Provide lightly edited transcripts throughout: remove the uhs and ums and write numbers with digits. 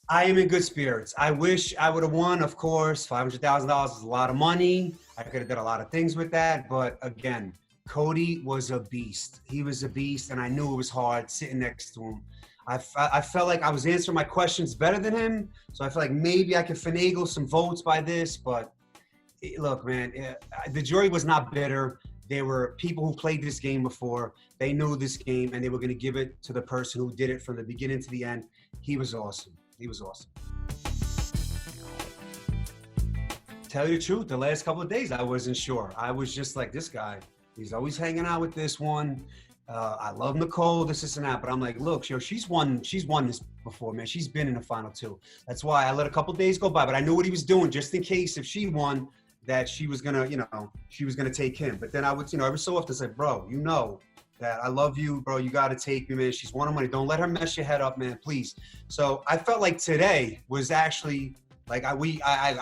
I am in good spirits. I wish I would have won, of course. $500,000 is a lot of money. I could have done a lot of things with that. But again, Cody was a beast. He was a beast, and I knew it was hard sitting next to him. I felt like I was answering my questions better than him. So I felt like maybe I could finagle some votes by this. But look, man, the jury was not bitter. There were people who played this game before. They knew this game, and they were going to give it to the person who did it from the beginning to the end. He was awesome. He was awesome. Tell you the truth, the last couple of days, I wasn't sure. I was just like, this guy, he's always hanging out with this one. I love Nicole, this and that. But I'm like, look, yo, she's won this before, man. She's been in the final two. That's why I let a couple of days go by. But I knew what he was doing, just in case if she won, that she was gonna, she was gonna take him. But then I would, every so often say, bro, that I love you, bro. You got to take me, man. She's won her money. Don't let her mess your head up, man, please. So I felt like today was actually like I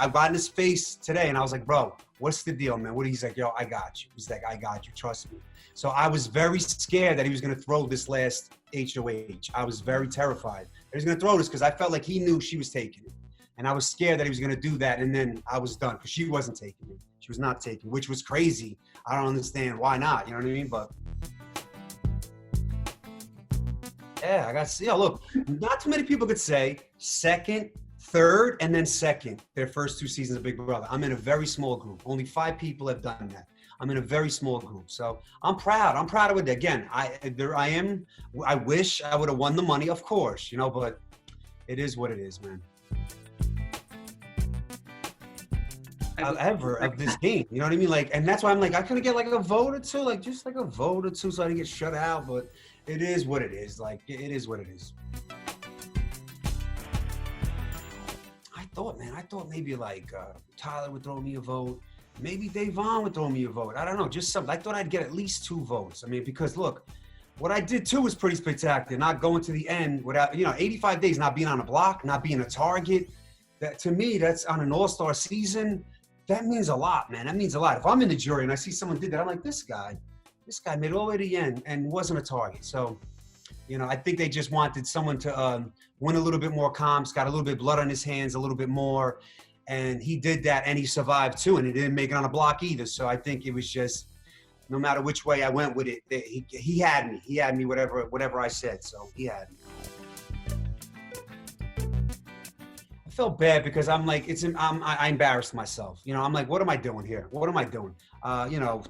got in his face today, and I was like, bro, what's the deal, man? He's like, yo, I got you. He's like, I got you. Trust me. So I was very scared that he was going to throw this last HOH. I was very terrified that he was going to throw this because I felt like he knew she was taking it. And I was scared that he was going to do that, and then I was done because she wasn't taking it. She was not taking it, which was crazy. I don't understand why not. You know what I mean? But yeah, I got to see. Look, not too many people could say second, third, and then second their first 2 seasons of Big Brother. I'm in a very small group. Only 5 people have done that. I'm in a very small group. So I'm proud. I'm proud of it. Again, I am. I wish I would have won the money, of course, but it is what it is, man. Ever of this game, you know what I mean? Like, and that's why I'm like, I could get like a vote or two, like just like a vote or two so I didn't get shut out, but it is what it is. Like, it is what it is. I thought maybe like Tyler would throw me a vote. Maybe Davon would throw me a vote. I don't know, just something. I thought I'd get at least 2 votes. I mean, because look, what I did too was pretty spectacular. Not going to the end without, 85 days, not being on a block, not being a target. That to me, that's on an all-star season. That means a lot, man. That means a lot. If I'm in the jury and I see someone did that, I'm like, this guy made it all the way to the end and wasn't a target. So, I think they just wanted someone to win a little bit more comps, got a little bit of blood on his hands, a little bit more. And he did that, and he survived too, and he didn't make it on a block either. So I think it was just, no matter which way I went with it, he had me. He had me whatever I said, so he had me. I felt bad because I'm like, I embarrassed myself. I'm like, what am I doing here? What am I doing?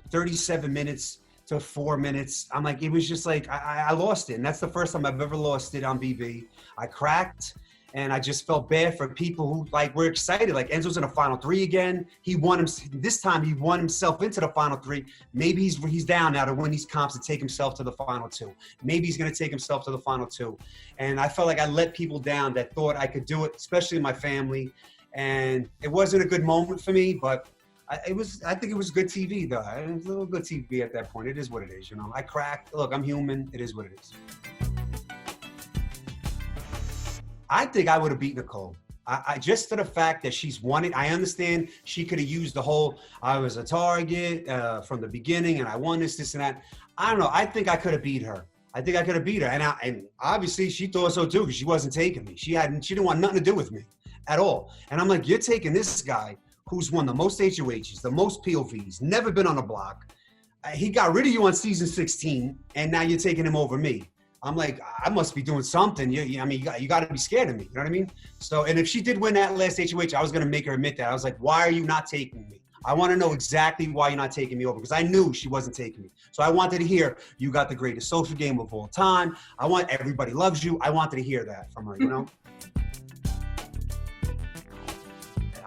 37 minutes to 4 minutes. I'm like, it was just like, I lost it. And that's the first time I've ever lost it on BB. I cracked. And I just felt bad for people who were excited. Like Enzo's in the final 3 again. This time he won himself into the final 3. Maybe he's down now to win these comps and take himself to the final 2. Maybe he's gonna take himself to the final 2. And I felt like I let people down that thought I could do it, especially my family. And it wasn't a good moment for me, but I think it was good TV though. It was a little good TV at that point. It is what it is, I cracked. Look, I'm human. It is what it is. I think I would have beat Nicole. I just for the fact that she's won it. I understand she could have used the whole, I was a target from the beginning and I won this and that. I don't know. I think I could have beat her. And obviously she thought so too because she wasn't taking me. She didn't want nothing to do with me at all. And I'm like, you're taking this guy who's won the most HOHs, the most POVs, never been on a block. He got rid of you on season 16 and now you're taking him over me. I'm like, I must be doing something. You got to be scared of me. You know what I mean? So, and if she did win that last HOH, I was going to make her admit that. I was like, why are you not taking me? I want to know exactly why you're not taking me over because I knew she wasn't taking me. So I wanted to hear, you got the greatest social game of all time. I want everybody loves you. I wanted to hear that from her,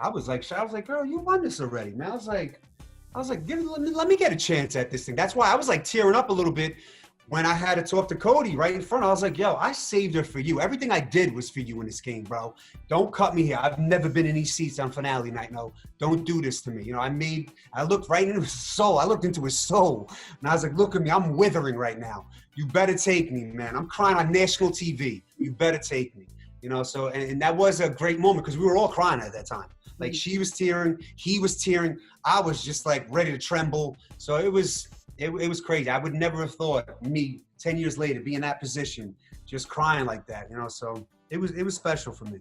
I was like, girl, you won this already, man. I was like, let me get a chance at this thing. That's why I was like tearing up a little bit. When I had to talk to Cody right in front, I was like, yo, I saved her for you. Everything I did was for you in this game, bro. Don't cut me here. I've never been in these seats on finale night. No, don't do this to me. I looked right into his soul. I looked into his soul. And I was like, look at me. I'm withering right now. You better take me, man. I'm crying on national TV. You better take me. So, and that was a great moment because we were all crying at that time. Like she was tearing, he was tearing. I was just like ready to tremble. So it was crazy. I would never have thought me 10 years later be in that position, just crying like that, So it was special for me.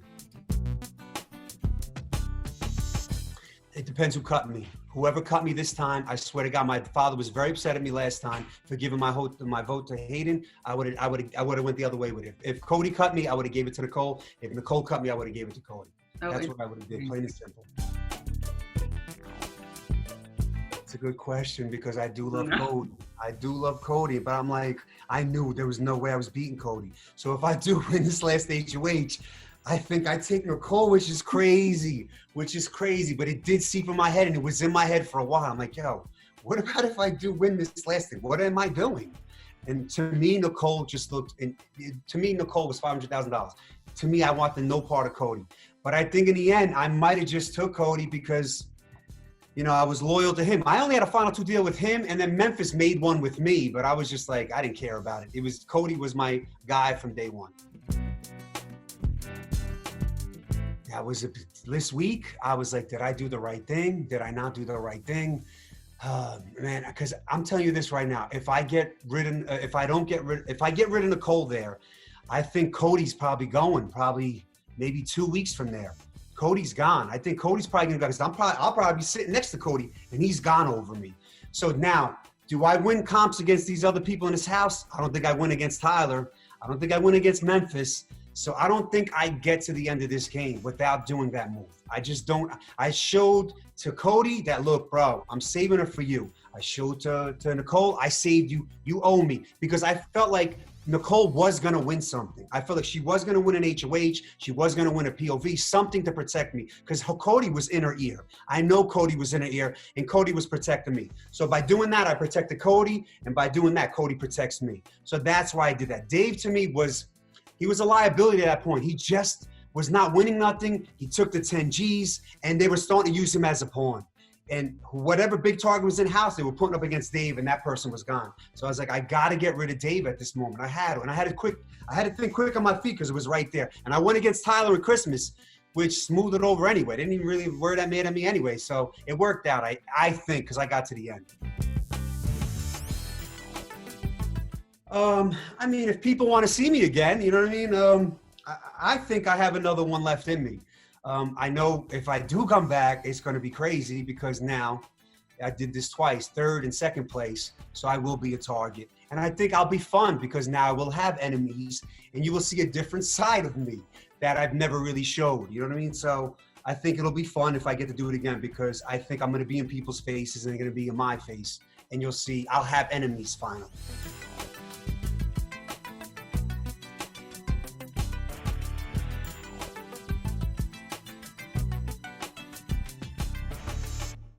It depends who cut me. Whoever cut me this time, I swear to God, my father was very upset at me last time for giving my vote to Hayden. I would have went the other way with it. If Cody cut me, I would have gave it to Nicole. If Nicole cut me, I would have gave it to Cody. Oh, that's what I would have did, plain and simple. It's a good question because I do love Cody. I do love Cody, but I'm like, I knew there was no way I was beating Cody. So if I do win this last HOH, I think I take Nicole, which is crazy, but it did seep in my head and it was in my head for a while. I'm like, yo, what about if I do win this last thing? What am I doing? And to me, Nicole just looked, to me, Nicole was $500,000. To me, I wanted no part of Cody. But I think in the end, I might have just took Cody because, you know, I was loyal to him. I only had a final 2 deal with him, and then Memphis made one with me, but I was just like, I didn't care about it. Cody was my guy from day one. This week, I was like, did I do the right thing? Did I not do the right thing? Man, because I'm telling you this right now, if I get rid of Nicole there, I think Cody's probably going, maybe 2 weeks from there. Cody's gone. I think Cody's probably gonna go because I'll probably be sitting next to Cody and he's gone over me. So now, do I win comps against these other people in this house? I don't think I win against Tyler. I don't think I win against Memphis. So I don't think I get to the end of this game without doing that move. I just don't. I showed to Cody that, look, bro, I'm saving her for you. I showed to Nicole, I saved you. You owe me. Because I felt like Nicole was going to win something. I felt like she was going to win an HOH. She was going to win a POV, something to protect me. Because Cody was in her ear. I know Cody was in her ear, and Cody was protecting me. So by doing that, I protected Cody. And by doing that, Cody protects me. So that's why I did that. Dave, to me, he was a liability at that point. He just was not winning nothing. He took the 10 Gs, and they were starting to use him as a pawn. And whatever big target was in house, they were putting up against Dave, and that person was gone. So I was like, I got to get rid of Dave at this moment. I had to, and I had to think quick on my feet because it was right there. And I went against Tyler at Christmas, which smoothed it over anyway. Didn't even really were that mad at me anyway. So it worked out, I think, because I got to the end. I mean, if people want to see me again, you know what I mean? I think I have another one left in me. I know if I do come back, it's going to be crazy because now I did this twice, 3rd and 2nd place. So I will be a target. And I think I'll be fun because now I will have enemies and you will see a different side of me that I've never really showed. You know what I mean? So I think it'll be fun if I get to do it again because I think I'm going to be in people's faces and they're going to be in my face. And you'll see I'll have enemies finally.